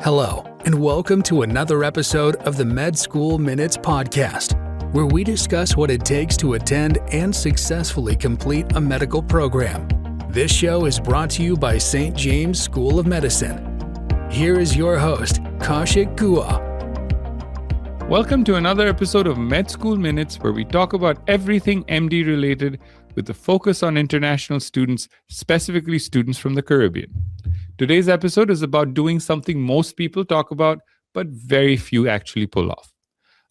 Hello, and welcome to another episode of the Med School Minutes podcast, where we discuss what it takes to attend and successfully complete a medical program. This show is brought to you by St. James School of Medicine. Here is your host, Kaushik Gua. Welcome to another episode of Med School Minutes, where we talk about everything MD related with a focus on international students, specifically students from the Caribbean. Today's episode is about doing something most people talk about, but very few actually pull off.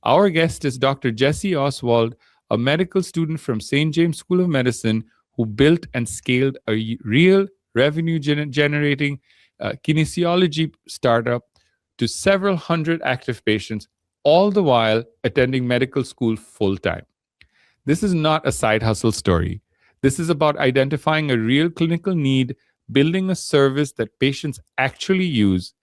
Our guest is Dr. Jesse Oswald, a medical student from St. James School of Medicine who built and scaled a real revenue-generating kinesiology startup to several hundred active patients, all the while attending medical school full-time. This is not a side hustle story. This is about identifying a real clinical need, building a service that patients actually use,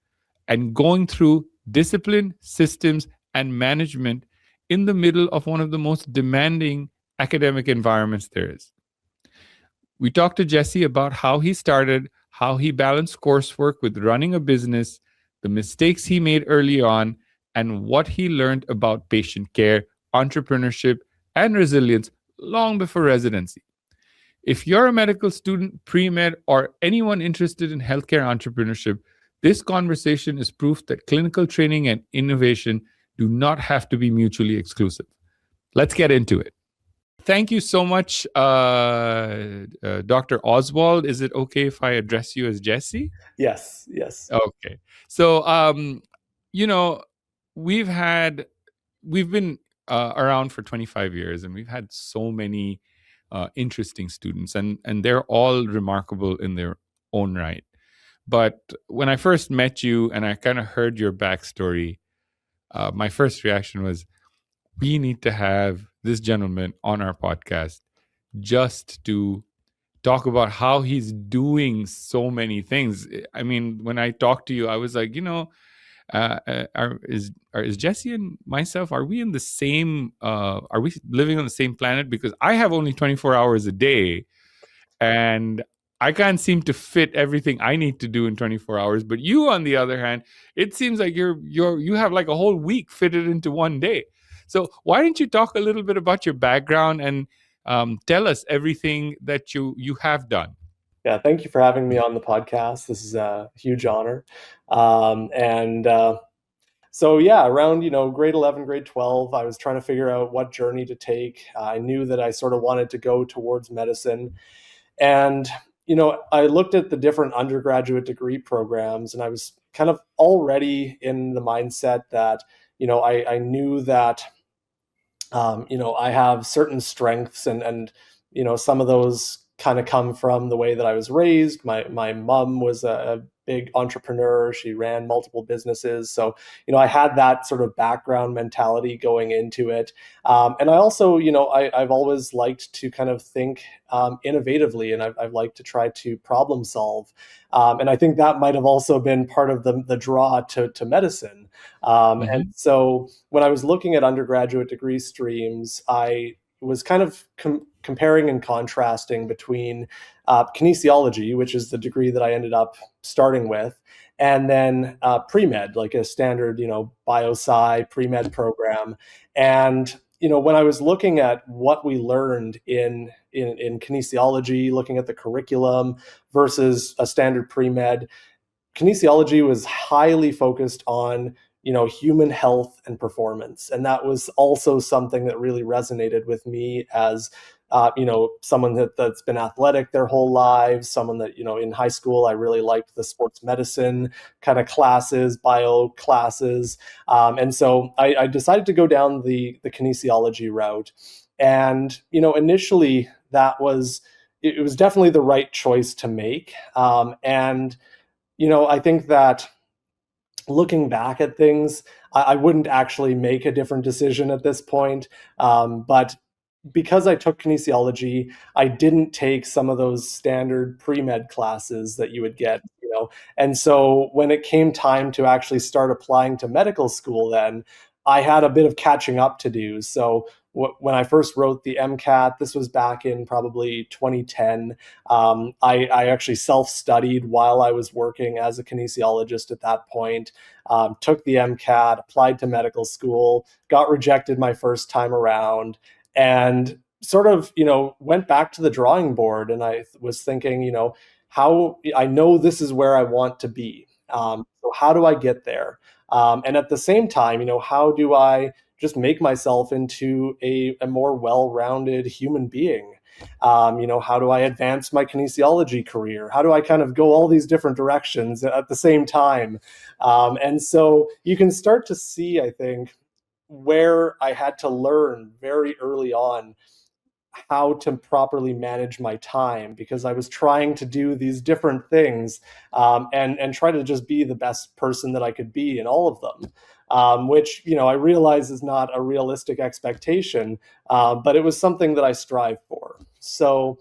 and going through discipline, systems, and management in the middle of one of the most demanding academic environments there is. We talked to Jesse about how he started, how he balanced coursework with running a business, the mistakes he made early on, and what he learned about patient care, entrepreneurship, and resilience long before residency. If you're a medical student, pre-med, or anyone interested in healthcare entrepreneurship, this conversation is proof that clinical training and innovation do not have to be mutually exclusive. Let's get into it. Thank you so much, Dr. Oswald. Is it okay if I address you as Jesse? Yes. Okay. So, we've been around for 25 years, and we've had so many interesting students, and they're all remarkable in their own right. But when I first met you and I kind of heard your backstory, my first reaction was, we need to have this gentleman on our podcast just to talk about how he's doing so many things. I mean, when I talked to you, I was like, is Jesse and myself, are we in the same, are we living on the same planet? Because I have only 24 hours a day and I can't seem to fit everything I need to do in 24 hours. But you, on the other hand, it seems like you have like a whole week fitted into one day. So why don't you talk a little bit about your background and tell us everything that you have done? Yeah, thank you for having me on the podcast. This is a huge honor. So around, grade 11, grade 12, I was trying to figure out what journey to take. I knew that I sort of wanted to go towards medicine. And, I looked at the different undergraduate degree programs, and I was kind of already in the mindset that, I knew that, I have certain strengths and some of those kind of come from the way that I was raised. My mom was a big entrepreneur. She ran multiple businesses. So, I had that sort of background mentality going into it. And I also, I've always liked to kind of think innovatively, and I've liked to try to problem solve. And I think that might have also been part of the draw to medicine. And so when I was looking at undergraduate degree streams, I was kind of comparing and contrasting between kinesiology, which is the degree that I ended up starting with, and then Premed, like a standard, bio-sci pre-med program. And, when I was looking at what we learned in kinesiology, looking at the curriculum versus a standard pre-med, kinesiology was highly focused on human health and performance. And that was also something that really resonated with me as, someone that's been athletic their whole lives, someone that, in high school, I really liked the sports medicine kind of classes, bio classes. And so I decided to go down the kinesiology route. And, initially it was definitely the right choice to make. And I think that looking back at things, I wouldn't actually make a different decision at this point. But because I took kinesiology, I didn't take some of those standard pre-med classes that you would get, And so when it came time to actually start applying to medical school, then I had a bit of catching up to do. So when I first wrote the MCAT, this was back in probably 2010. I actually self-studied while I was working as a kinesiologist at that point. Took the MCAT, applied to medical school, got rejected my first time around, and sort of, went back to the drawing board. And I was thinking, how I know this is where I want to be. So how do I get there? And at the same time, how do I just make myself into a more well-rounded human being? How do I advance my kinesiology career? How do I kind of go all these different directions at the same time? And so you can start to see, I think, where I had to learn very early on how to properly manage my time, because I was trying to do these different things, and try to just be the best person that I could be in all of them, which I realize is not a realistic expectation, but it was something that I strive for. So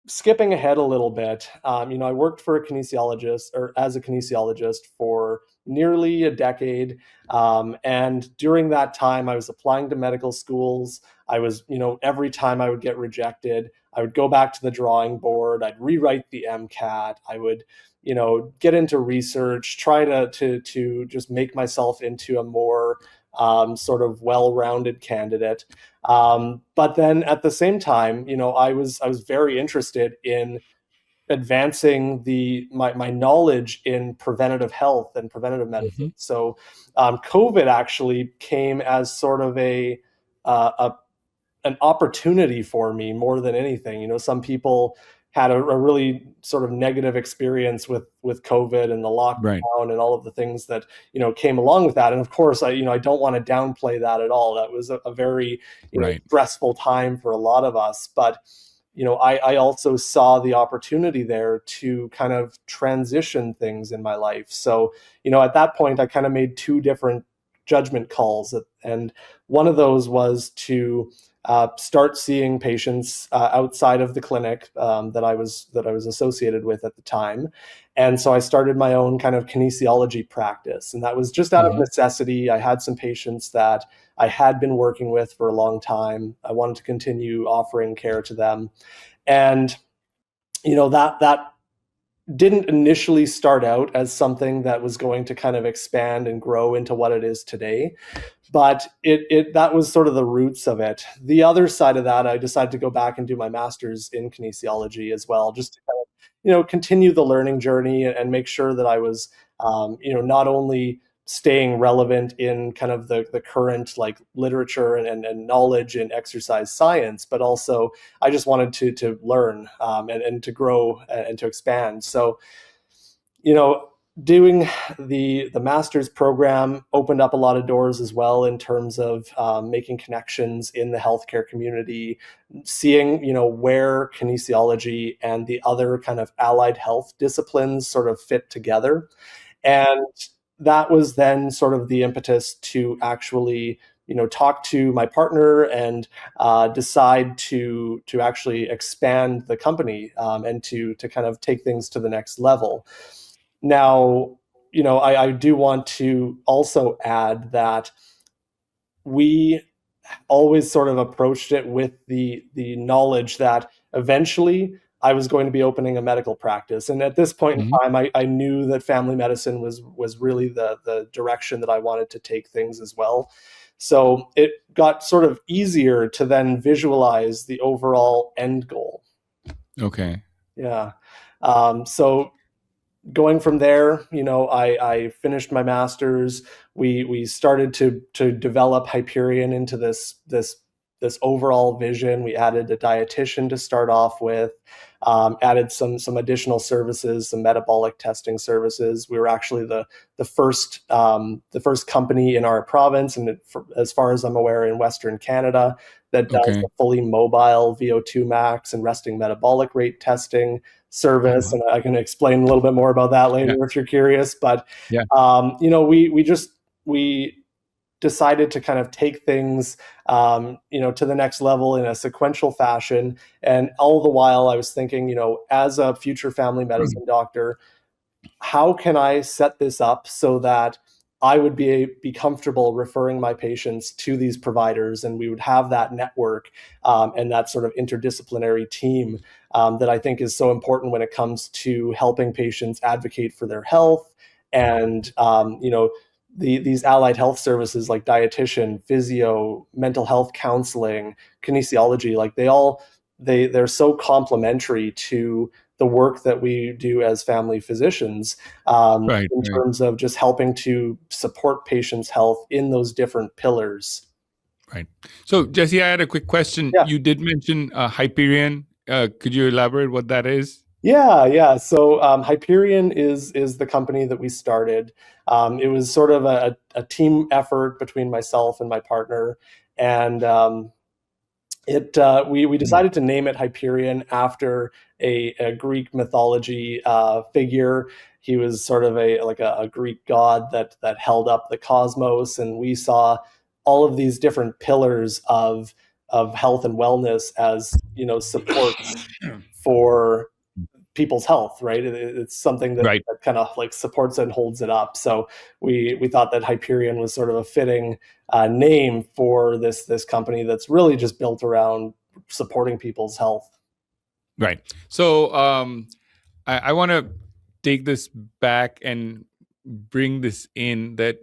skipping ahead a little bit, I worked for a kinesiologist, or as a kinesiologist, for nearly a decade. And during that time, I was applying to medical schools. I was, every time I would get rejected, I would go back to the drawing board. I'd rewrite the MCAT. I would, get into research, try to just make myself into a more sort of well-rounded candidate. But then at the same time, I was very interested in advancing my knowledge in preventative health and preventative medicine. Mm-hmm. So COVID actually came as sort of an opportunity for me more than anything. Some people had a really sort of negative experience with COVID and the lockdown, Right. and all of the things that came along with that. And of course, I don't want to downplay that at all. That was a very Right. stressful time for a lot of us. But I also saw the opportunity there to kind of transition things in my life. So at that point, I kind of made two different judgment calls, and one of those was to start seeing patients outside of the clinic that I was associated with at the time. And so I started my own kind of kinesiology practice, and that was just out of necessity. I had some patients that I had been working with for a long time. I wanted to continue offering care to them, and that didn't initially start out as something that was going to kind of expand and grow into what it is today. But that was sort of the roots of it. The other side of that, I decided to go back and do my master's in kinesiology as well, just to kind of, continue the learning journey and make sure that I was, not only staying relevant in kind of the current like literature and knowledge in exercise science, but also I just wanted to learn, and to grow and to expand. So, doing the master's program opened up a lot of doors as well, in terms of making connections in the healthcare community, seeing where kinesiology and the other kind of allied health disciplines sort of fit together. And that was then sort of the impetus to actually talk to my partner and decide to actually expand the company, and to kind of take things to the next level. Now, I do want to also add that we always sort of approached it with the knowledge that eventually I was going to be opening a medical practice. And at this point in time, I knew that family medicine was really the direction that I wanted to take things as well. So it got sort of easier to then visualize the overall end goal. Okay. Yeah. So going from there, I finished my master's. We started to develop Hyperion into this overall vision. We added a dietitian to start off with, added some additional services, some metabolic testing services. We were actually the first company in our province, and as far as I'm aware, in Western Canada, that does a fully mobile VO2 max and resting metabolic rate testing service. And I can explain a little bit more about that later if you're curious. But we decided to kind of take things to the next level in a sequential fashion. And all the while I was thinking, as a future family medicine doctor, how can I set this up so that I would be comfortable referring my patients to these providers, and we would have that network and that sort of interdisciplinary team that I think is so important when it comes to helping patients advocate for their health. And these allied health services like dietitian, physio, mental health counseling, kinesiology, like they're so complementary to the work that we do as family physicians Right. in terms of just helping to support patients' health in those different pillars. Right. So, Jesse, I had a quick question. Yeah. You did mention Hyperion. Could you elaborate what that is? Yeah. So Hyperion is the company that we started. It was sort of a team effort between myself and my partner, and we decided to name it Hyperion after a Greek mythology figure. He was sort of a Greek god that held up the cosmos, and we saw all of these different pillars of health and wellness as supports for people's health, right? It's something that, Right. that kind of like supports and holds it up. So we thought that Hyperion was sort of a fitting name for this company that's really just built around supporting people's health. Right. So I want to take this back and bring this in that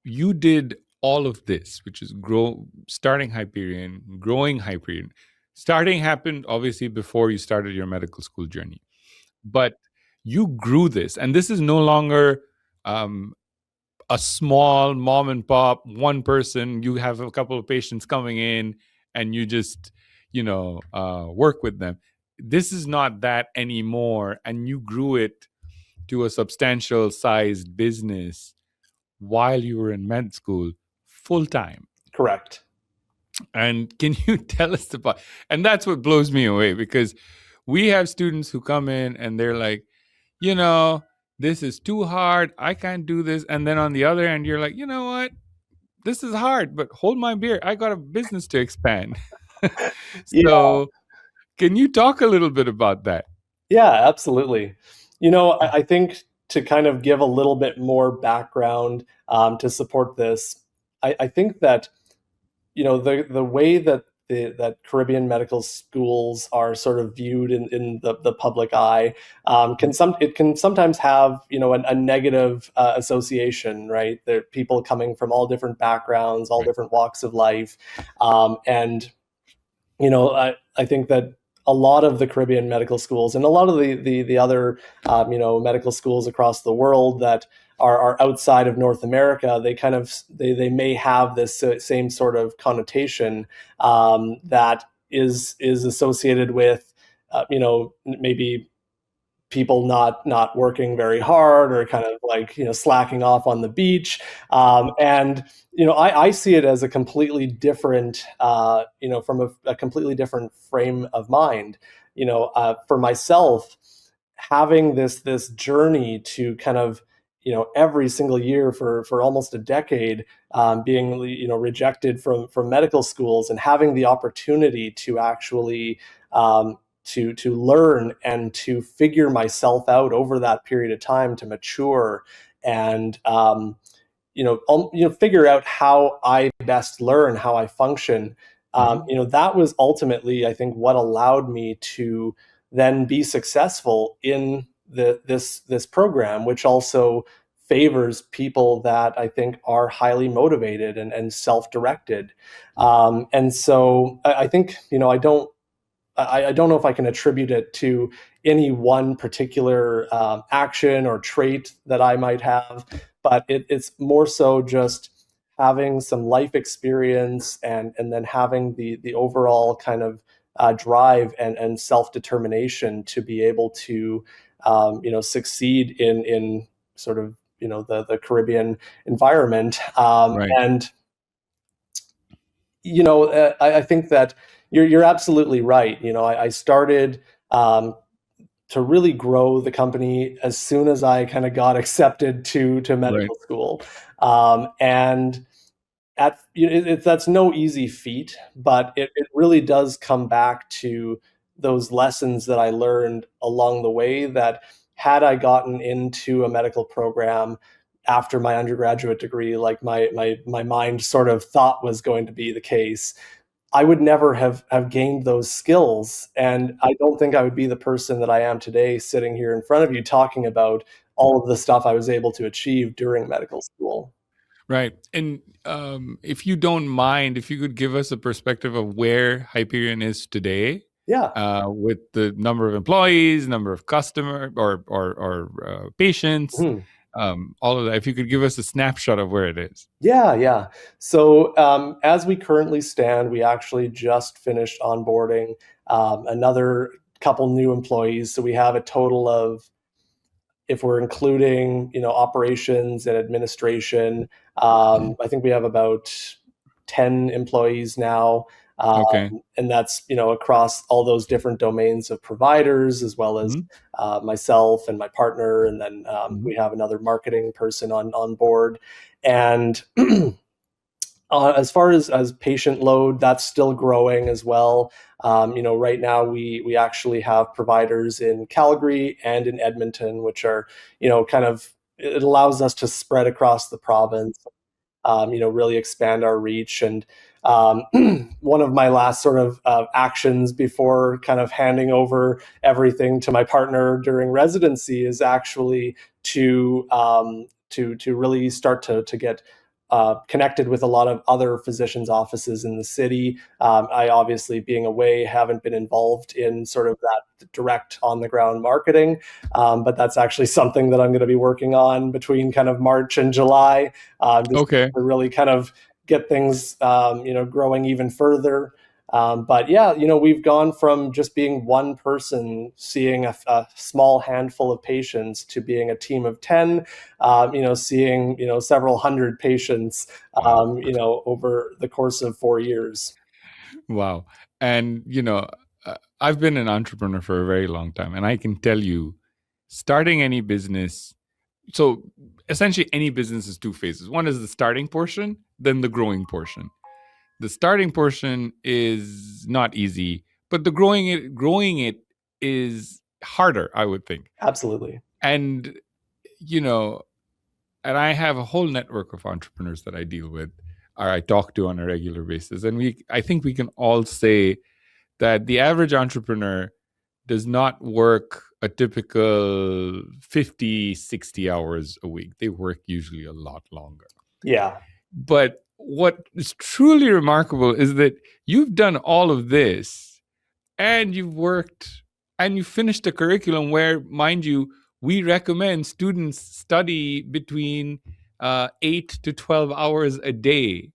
you did all of this, which is starting Hyperion, growing Hyperion. Starting happened obviously before you started your medical school journey, but you grew this, and this is no longer a small mom and pop, one person. You have a couple of patients coming in, and you just work with them. This is not that anymore, and you grew it to a substantial sized business while you were in med school full time. Correct. And can you tell us about, and that's what blows me away, because we have students who come in and they're like, this is too hard, I can't do this. And then on the other end, you're like, you know what? This is hard, but hold my beer. I got a business to expand. So can you talk a little bit about that? Yeah, absolutely. I think to kind of give a little bit more background to support this, I think that the way that that Caribbean medical schools are sort of viewed in the public eye it can sometimes have a negative association, right? There are people coming from all different backgrounds, all different walks of life, and I think that a lot of the Caribbean medical schools and a lot of the other medical schools across the world that are outside of North America, they may have this same sort of connotation that is associated with maybe people not working very hard, or kind of like slacking off on the beach, and I see it as a completely different from a completely different frame of mind. For myself, having this journey to kind of every single year for almost a decade, being rejected from medical schools, and having the opportunity to actually to learn and to figure myself out over that period of time, to mature and figure out how I best learn, how I function. That was ultimately, I think, what allowed me to then be successful in this program, which also favors people that I think are highly motivated and self-directed. And so I think, I don't know if I can attribute it to any one particular action or trait that I might have, but it's more so just having some life experience and then having the overall kind of drive and self-determination to be able to succeed in sort of the Caribbean environment. And I think that you're absolutely right. I started to really grow the company as soon as I kind of got accepted to medical school, and that's no easy feat, but it really does come back to those lessons that I learned along the way, that had I gotten into a medical program after my undergraduate degree, like my mind sort of thought was going to be the case, I would never have gained those skills. And I don't think I would be the person that I am today sitting here in front of you talking about all of the stuff I was able to achieve during medical school. Right. And if you don't mind, if you could give us a perspective of where Hyperion is today, Yeah. with the number of employees, number of customer or patients, Mhm. all of that. If you could give us a snapshot of where it is. Yeah. So as we currently stand, we actually just finished onboarding another couple new employees. So we have a total of, if we're including, operations and administration, I think we have about 10 employees now. Okay. And that's, across all those different domains of providers, as well as myself and my partner. And then we have another marketing person on board. And as far as patient load, that's still growing as well. Right now we actually have providers in Calgary and in Edmonton, which are, it allows us to spread across the province, really expand our reach. And one of my last sort of actions before kind of handing over everything to my partner during residency is actually to really start to get connected with a lot of other physicians' offices in the city. I obviously, being away, haven't been involved in sort of that direct on-the-ground marketing, but that's actually something that I'm going to be working on between kind of March and July, just Okay. to really kind of get things, growing even further. But yeah, we've gone from just being one person seeing a small handful of patients to being a team of 10, seeing, several hundred patients, Wow. over the course of 4 years. Wow. And, I've been an entrepreneur for a very long time, and I can tell you, starting any business, so essentially any business is two phases. One is the starting portion, then the growing portion. The starting portion is not easy, but the growing it is harder, I would think. Absolutely. And, you know, and I have a whole network of entrepreneurs that I deal with or I talk to on a regular basis. And I think we can all say that the average entrepreneur does not work a typical 50, 60 hours a week. They work usually a lot longer. Yeah. But what is truly remarkable is that you've done all of this and you've worked and you finished a curriculum where, mind you, we recommend students study between 8 to 12 hours a day.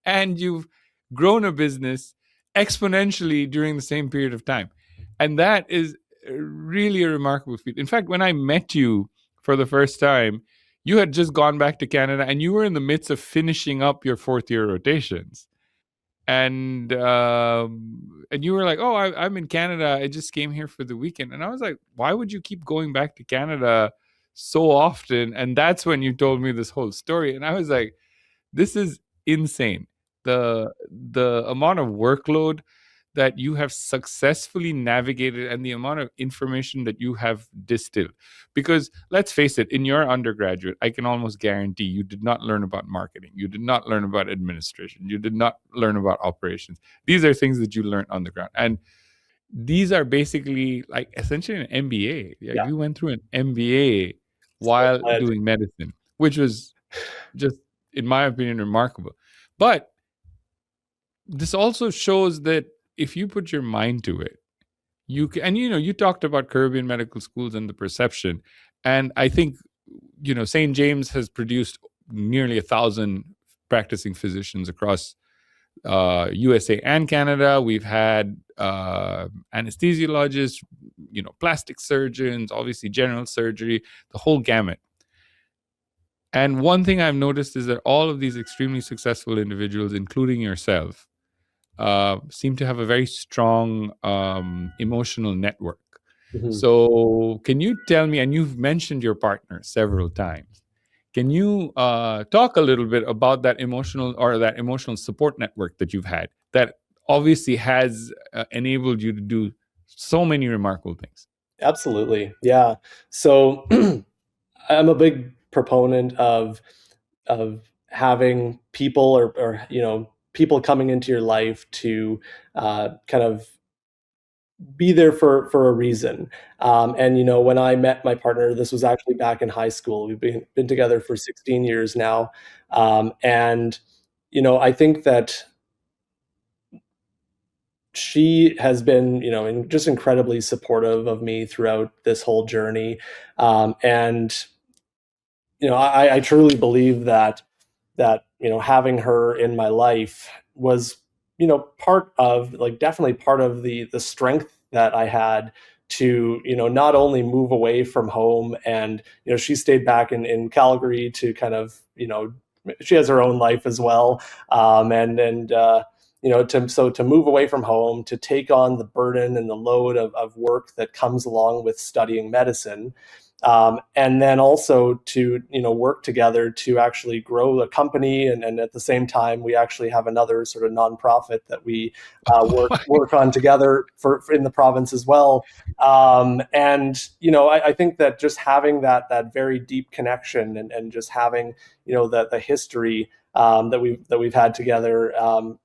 And you've grown a business exponentially during the same period of time. And that is really a remarkable feat. In fact, when I met you for the first time, you had just gone back to Canada and you were in the midst of finishing up your fourth year rotations. And you were like, "Oh, I'm in Canada. I just came here for the weekend." And I was like, "Why would you keep going back to Canada so often?" And that's when you told me this whole story. And I was like, "This is insane. The amount of workload that you have successfully navigated and the amount of information that you have distilled. Because let's face it, in your undergraduate, I can almost guarantee you did not learn about marketing. You did not learn about administration. You did not learn about operations. These are things that you learned on the ground. And these are basically like essentially an MBA. Yeah. You went through an MBA while doing medicine, which was just, in my opinion, remarkable. But this also shows that if you put your mind to it, you can. And you talked about Caribbean medical schools and the perception, and I think St. James has produced nearly 1,000 practicing physicians across USA and Canada. We've had anesthesiologists, plastic surgeons, obviously general surgery, the whole gamut. And one thing I've noticed is that all of these extremely successful individuals, including yourself, seem to have a very strong emotional network. Mm-hmm. So can you tell me, and you've mentioned your partner several times, can you talk a little bit about that emotional support network that you've had that obviously has enabled you to do so many remarkable things? Absolutely. Yeah. So I'm a big proponent of having people or people coming into your life to kind of be there for a reason. And when I met my partner, this was actually back in high school. We've been together for 16 years now, and I think that she has been, just incredibly supportive of me throughout this whole journey. And I truly believe that having her in my life was part of, like, definitely part of the strength that I had to not only move away from home. And she stayed back in Calgary to kind of she has her own life as well. To move away from home, to take on the burden and the load of work that comes along with studying medicine, and then also to work together to actually grow the company, and at the same time we actually have another sort of nonprofit that we work on together for in the province as well. And I think that just having that very deep connection, and just having the history that we've had together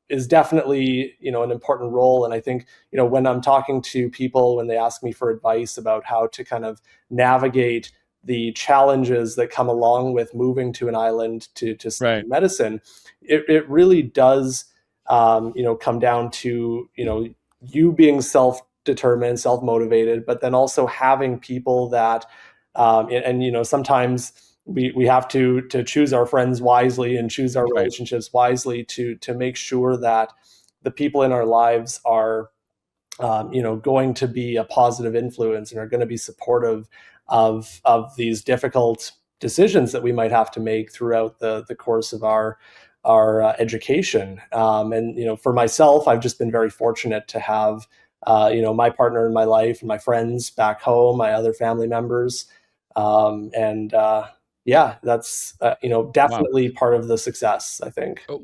is definitely an important role. And I think when I'm talking to people, when they ask me for advice about how to kind of navigate the challenges that come along with moving to an island to study Right. medicine, it really does come down to you being self-determined, self-motivated, but then also having people that and sometimes we have to choose our friends wisely and choose our Right. relationships wisely to make sure that the people in our lives are going to be a positive influence and are going to be supportive of these difficult decisions that we might have to make throughout the course of our education. And for myself, I've just been very fortunate to have my partner in my life and my friends back home, my other family members, and yeah, that's Wow. definitely part of the success, I think. Uh,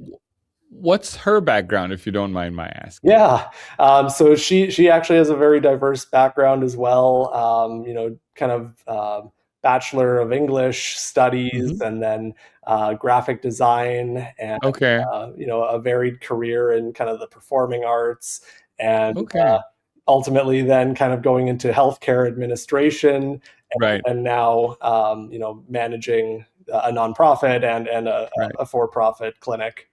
What's her background, if you don't mind my asking? Yeah. So she actually has a very diverse background as well. Kind of Bachelor of English studies, Hmm. and then graphic design, and Okay. a varied career in kind of the performing arts, and Okay. ultimately then kind of going into healthcare administration, Right. and now managing a nonprofit and Right. a for-profit clinic.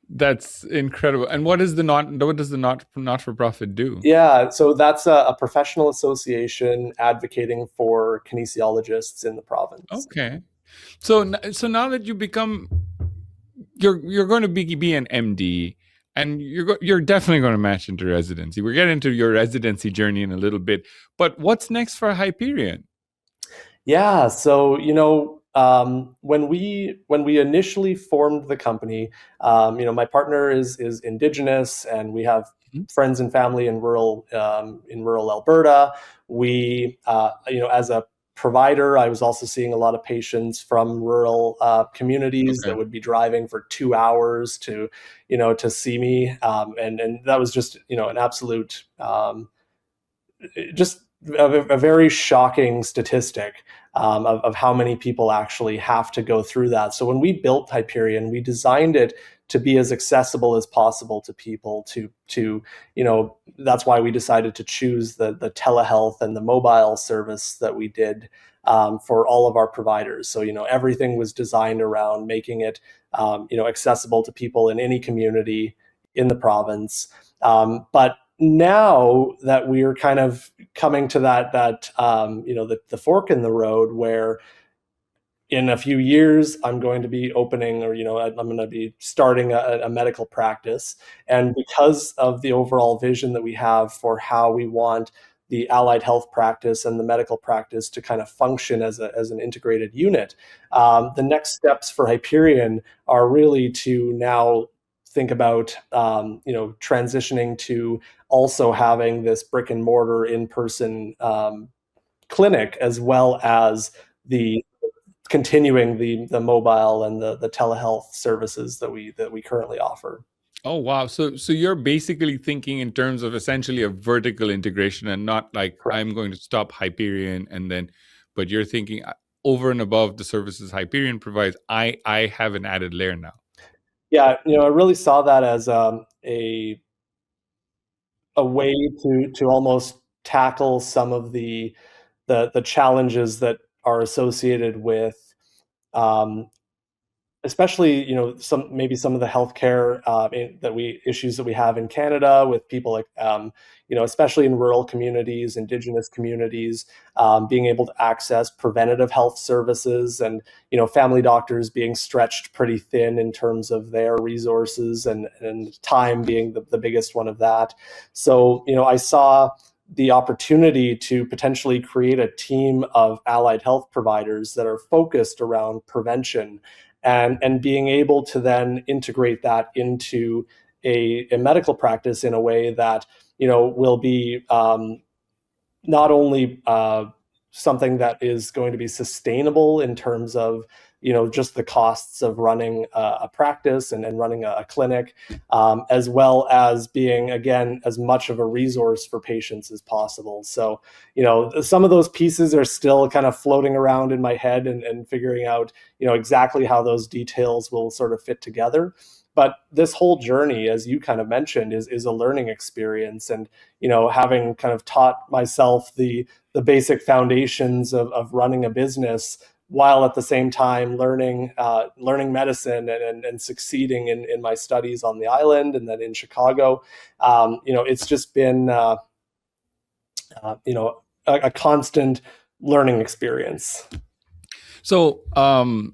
That's incredible. And what does the not for profit do? Yeah, so that's a professional association advocating for kinesiologists in the province. Okay. So now that you become you're going to be an MD, and you're definitely going to match into residency. We'll get into your residency journey in a little bit. But what's next for Hyperion? Yeah, so when we initially formed the company, my partner is Indigenous, and we have Mhm. friends and family in rural Alberta. We, as a provider, I was also seeing a lot of patients from rural communities that Okay. would be driving for 2 hours to see me, and that was just an absolute just a very shocking statistic of how many people actually have to go through that. So when we built Hyperion, we designed it to be as accessible as possible to people. That's why we decided to choose the telehealth and the mobile service that we did for all of our providers. So everything was designed around making it accessible to people in any community in the province. But now that we're kind of coming to the fork in the road, where in a few years I'm going to be opening, or I'm going to be starting a medical practice, and because of the overall vision that we have for how we want the allied health practice and the medical practice to kind of function as an integrated unit, the next steps for Hyperion are really to now think about transitioning to also having this brick and mortar in person clinic, as well as the continuing the mobile and the telehealth services that we currently offer. Oh wow. So you're basically thinking in terms of essentially a vertical integration, and not like Correct. I'm going to stop Hyperion and then, but you're thinking over and above the services Hyperion provides, I have an added layer now. Yeah, I really saw that as a way to almost tackle some of the challenges that are associated with, especially some of the healthcare issues that we have in Canada with people like especially in rural communities, Indigenous communities, being able to access preventative health services, and family doctors being stretched pretty thin in terms of their resources, and time being the biggest one of that. So I saw the opportunity to potentially create a team of allied health providers that are focused around prevention, and being able to then integrate that into a medical practice in a way that will be not only something that is going to be sustainable in terms of just the costs of running a practice and running a clinic, as well as being, again, as much of a resource for patients as possible. So some of those pieces are still kind of floating around in my head, and figuring out exactly how those details will sort of fit together. But this whole journey, as you kind of mentioned, is a learning experience. And having kind of taught myself the basic foundations of running a business, while at the same time learning medicine and succeeding in my studies on the island and then in Chicago, it's just been a constant learning experience. So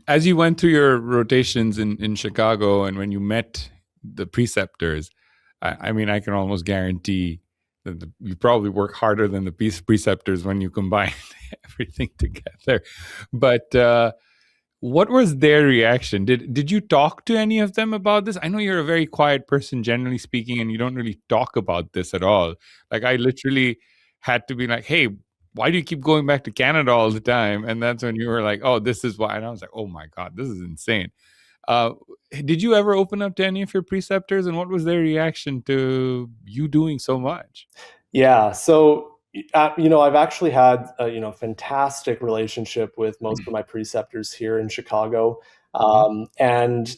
as you went through your rotations in Chicago, and when you met the preceptors, I mean, I can almost guarantee that you probably work harder than the preceptors when you combine everything together. But what was their reaction? Did you talk to any of them about this? I know you're a very quiet person, generally speaking, and you don't really talk about this at all. Like, I literally had to be like, hey, why do you keep going back to Canada all the time? And that's when you were like, oh, this is why. And I was like, oh my God, this is insane. Did you ever open up to any of your preceptors, and what was their reaction to you doing so much? Yeah. So, I've actually had a fantastic relationship with most of my preceptors here in Chicago. And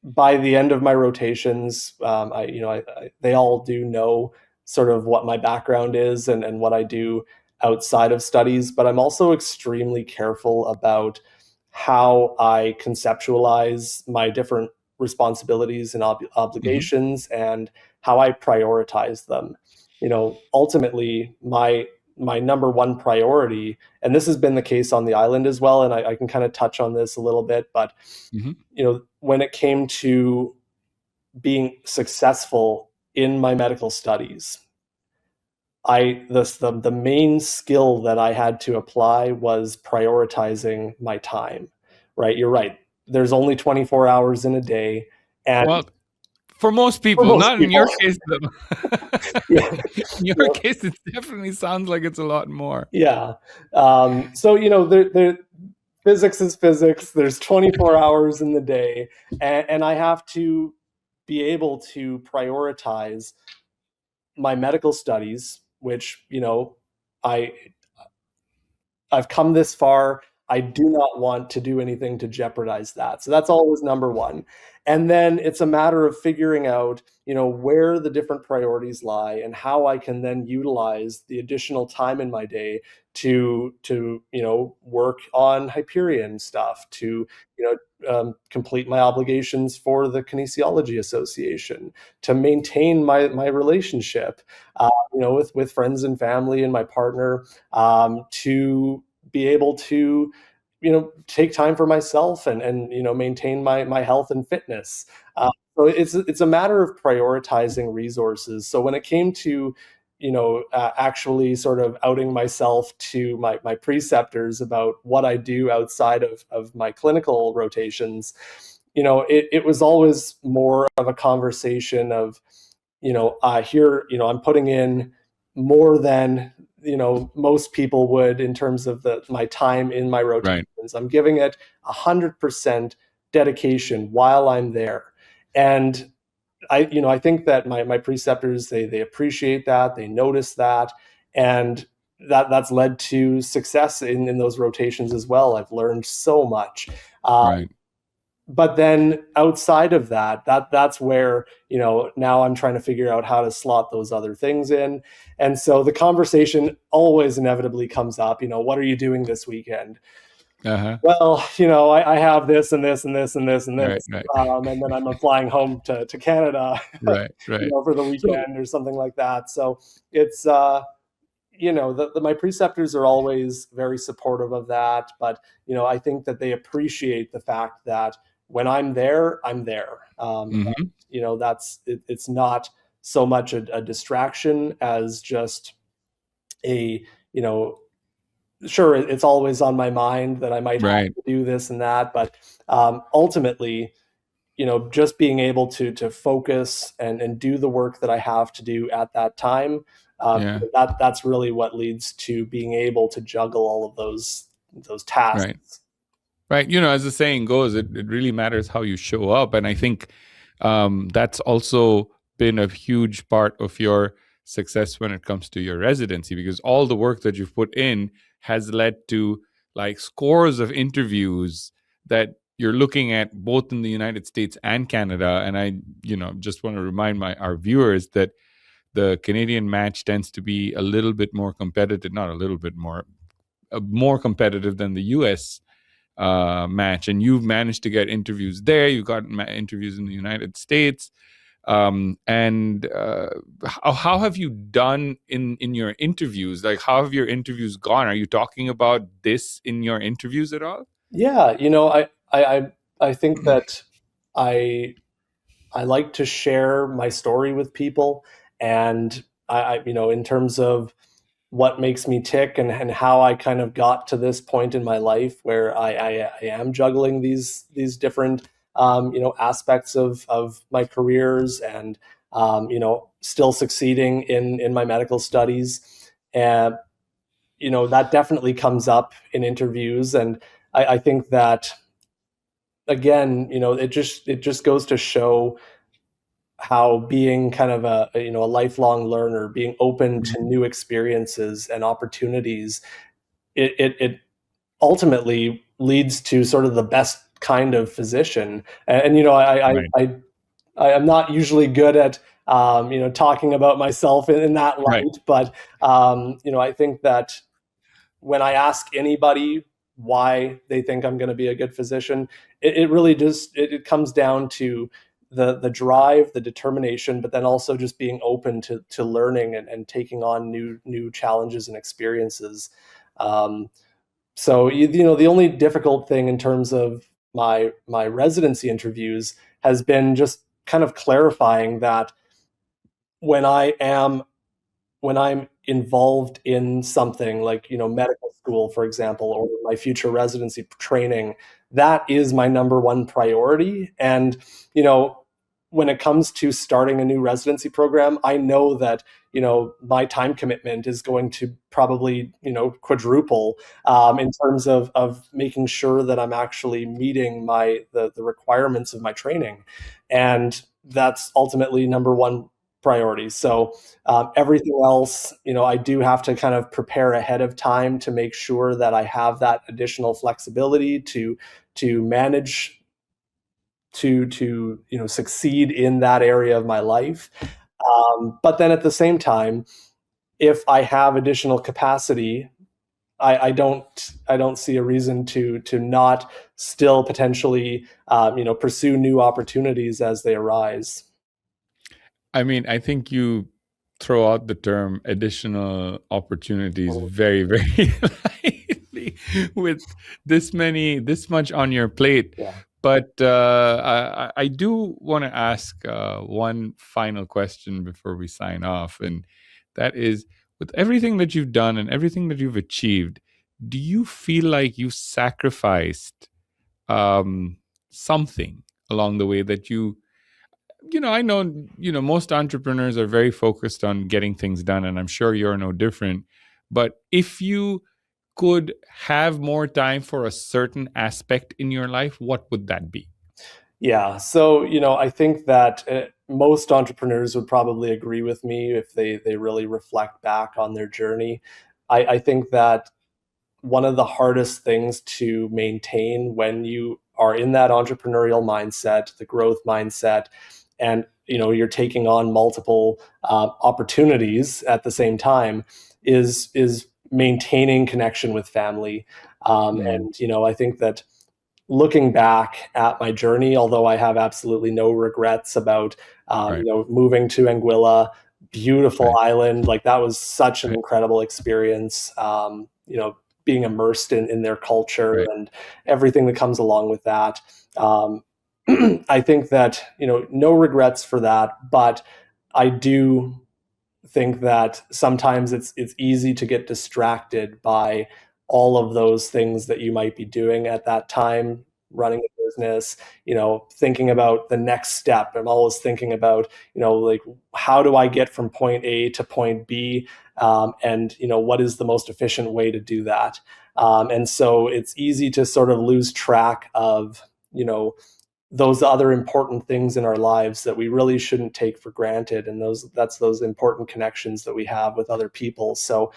by the end of my rotations, they all do know sort of what my background is, and what I do outside of studies. But I'm also extremely careful about how I conceptualize my different responsibilities and obligations, and how I prioritize them. Ultimately, my number one priority, and this has been the case on the island as well, and I can kind of touch on this a little bit, but when it came to being successful in my medical studies, the main skill that I had to apply was prioritizing my time. Right? You're right. There's only 24 hours in a day, and well, for most people, not in your case, though. Yeah. In your case, it definitely sounds like it's a lot more. Yeah. So physics is physics. There's 24 hours in the day, and I have to be able to prioritize my medical studies, which I've come this far. I do not want to do anything to jeopardize that. So that's always number one. And then it's a matter of figuring out, where the different priorities lie, and how I can then utilize the additional time in my day to work on Hyperion stuff, to complete my obligations for the Kinesiology Association, to maintain my relationship, with friends and family and my partner, to be able to take time for myself, and maintain my health and fitness. So it's a matter of prioritizing resources. So when it came to actually sort of outing myself to my preceptors about what I do outside of my clinical rotations, it was always more of a conversation of, here, I'm putting in more than most people would in terms of my time in my rotations. Right. I'm giving it 100% dedication while I'm there. And I think that my preceptors, they appreciate that, they notice that. And that's led to success in those rotations as well. I've learned so much. Right. But then outside of that's where, now I'm trying to figure out how to slot those other things in. And so the conversation always inevitably comes up, what are you doing this weekend? Uh-huh. Well, I have this and this and this and this and Right, this. right. And then I'm flying home to Canada, Right, right. for the So, weekend or something like that. So it's, my preceptors are always very supportive of that. But, I think that they appreciate the fact that when I'm there, I'm there. mhm. It's not so much a distraction as just a, sure, it's always on my mind that I might have Right. to do this and that. But ultimately, just being able to focus and do the work that I have to do at that time, Yeah. that's really what leads to being able to juggle all of those tasks. Right. Right. As the saying goes, it really matters how you show up. And I think that's also been a huge part of your success when it comes to your residency, because all the work that you've put in has led to like scores of interviews that you're looking at both in the United States and Canada. And I, just want to remind our viewers that the Canadian match tends to be a little bit more competitive, not a little bit more competitive than the US match, and you've managed to get interviews there. You've got interviews in the United States, and how have you done in your interviews? Like, how have your interviews gone? Are you talking about this in your interviews at all? Yeah, I think that I like to share my story with people, and in terms of what makes me tick and how I kind of got to this point in my life where I am juggling these different aspects of my careers, and still succeeding in my medical studies. And that definitely comes up in interviews. And I think that, again, it just goes to show how being kind of a lifelong learner, being open to new experiences and opportunities, it ultimately leads to sort of the best kind of physician. And Right. I am not usually good at talking about myself in that Right. light, but I think that when I ask anybody why they think I'm going to be a good physician, it really just it comes down to the drive, the determination, but then also just being open to learning and taking on new challenges and experiences. So the only difficult thing in terms of my residency interviews has been just kind of clarifying that when I am when I'm involved in something like, medical school, for example, or my future residency training, that is my number one priority. And, when it comes to starting a new residency program, I know that, my time commitment is going to probably, quadruple, in terms of making sure that I'm actually meeting the requirements of my training. And that's ultimately number one priority. So everything else, I do have to kind of prepare ahead of time to make sure that I have that additional flexibility to manage to succeed in that area of my life. But then at the same time, if I have additional capacity, I don't see a reason to not still potentially pursue new opportunities as they arise. I mean, I think you throw out the term additional opportunities very, very lightly with this much on your plate. Yeah. But I do want to ask one final question before we sign off. And that is, with everything that you've done and everything that you've achieved, do you feel like you sacrificed something along the way that I know, most entrepreneurs are very focused on getting things done, and I'm sure you're no different. But if you could have more time for a certain aspect in your life, what would that be? Yeah. So, I think that most entrepreneurs would probably agree with me if they really reflect back on their journey. I think that one of the hardest things to maintain when you are in that entrepreneurial mindset, the growth mindset, and you're taking on multiple opportunities at the same time, is maintaining connection with family. And I think that looking back at my journey, although I have absolutely no regrets about moving to Anguilla, beautiful island, like that was such an incredible experience. Being immersed in their culture and everything that comes along with that. I think that no regrets for that, but I do think that sometimes it's easy to get distracted by all of those things that you might be doing at that time, running a business, thinking about the next step. I'm always thinking about, like, how do I get from point A to point B? And what is the most efficient way to do that? And so it's easy to sort of lose track of, those other important things in our lives that we really shouldn't take for granted. And that's those important connections that we have with other people. So,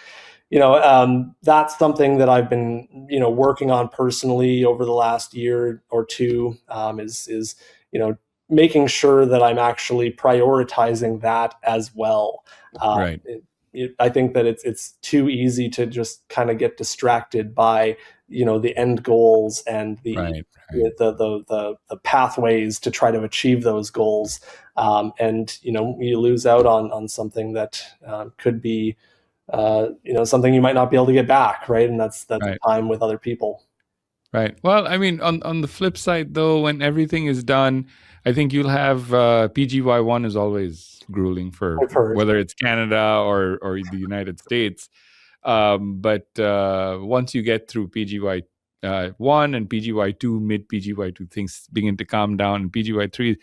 that's something that I've been, working on personally over the last year or two, is making sure that I'm actually prioritizing that as well. I think that it's too easy to just kind of get distracted by, the end goals and the pathways to try to achieve those goals. And, you lose out on something that could be, something you might not be able to get back. Right. And that's time with other people. Right. Well, I mean, on the flip side, though, when everything is done, I think you'll have PGY1 is always grueling for whether it's Canada or the United States. But once you get through PGY1 and PGY2, mid PGY2, things begin to calm down. And PGY3,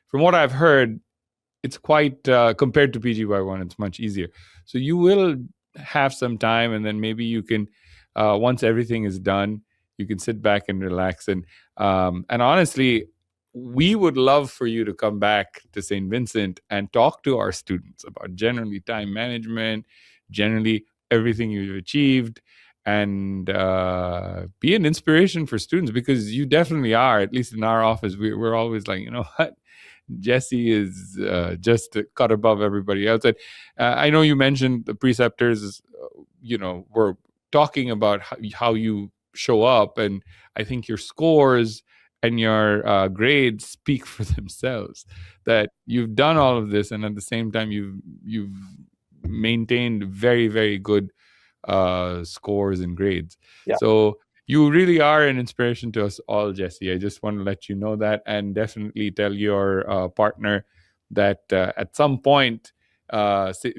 from what I've heard, it's quite, compared to PGY1, it's much easier. So you will have some time, and then maybe you can, once everything is done, you can sit back and relax. And honestly, we would love for you to come back to St. Vincent and talk to our students about generally time management, generally everything you've achieved, and be an inspiration for students, because you definitely are. At least in our office, we're always like, you know what? Jesse is just a cut above everybody else. And I know you mentioned the preceptors, were talking about how you show up, and I think your scores and your grades speak for themselves, that you've done all of this, and at the same time you've maintained very, very good scores and grades. So you really are an inspiration to us all, Jesse. I just want to let you know that, and definitely tell your partner that at some point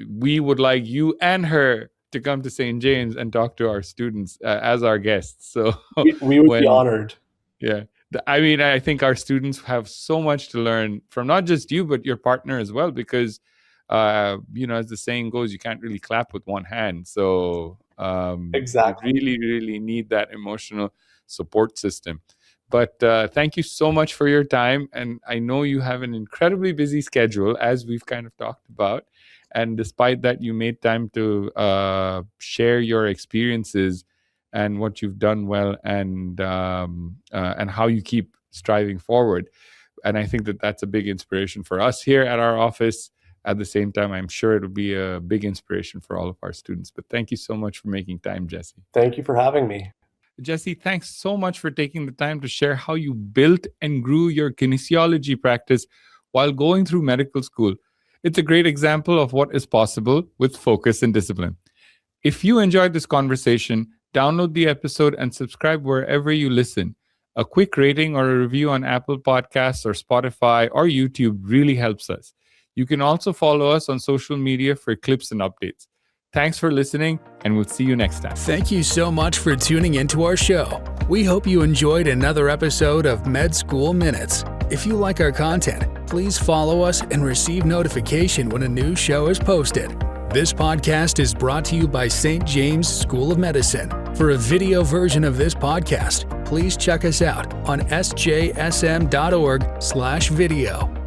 we would like you and her to come to St. James and talk to our students as our guests. So we would be honored. Yeah. I mean, I think our students have so much to learn from not just you, but your partner as well, because, as the saying goes, you can't really clap with one hand. So exactly. You really, really need that emotional support system. But thank you so much for your time. And I know you have an incredibly busy schedule, as we've kind of talked about. And despite that, you made time to share your experiences and what you've done well, and how you keep striving forward. And I think that that's a big inspiration for us here at our office. At the same time, I'm sure it'll be a big inspiration for all of our students. But thank you so much for making time, Jesse. Thank you for having me. Jesse, thanks so much for taking the time to share how you built and grew your kinesiology practice while going through medical school. It's a great example of what is possible with focus and discipline. If you enjoyed this conversation, download the episode and subscribe wherever you listen. A quick rating or a review on Apple Podcasts or Spotify or YouTube really helps us. You can also follow us on social media for clips and updates. Thanks for listening, and we'll see you next time. Thank you so much for tuning into our show. We hope you enjoyed another episode of Med School Minutes. If you like our content, please follow us and receive notification when a new show is posted. This podcast is brought to you by St. James School of Medicine. For a video version of this podcast, please check us out on sjsm.org/video.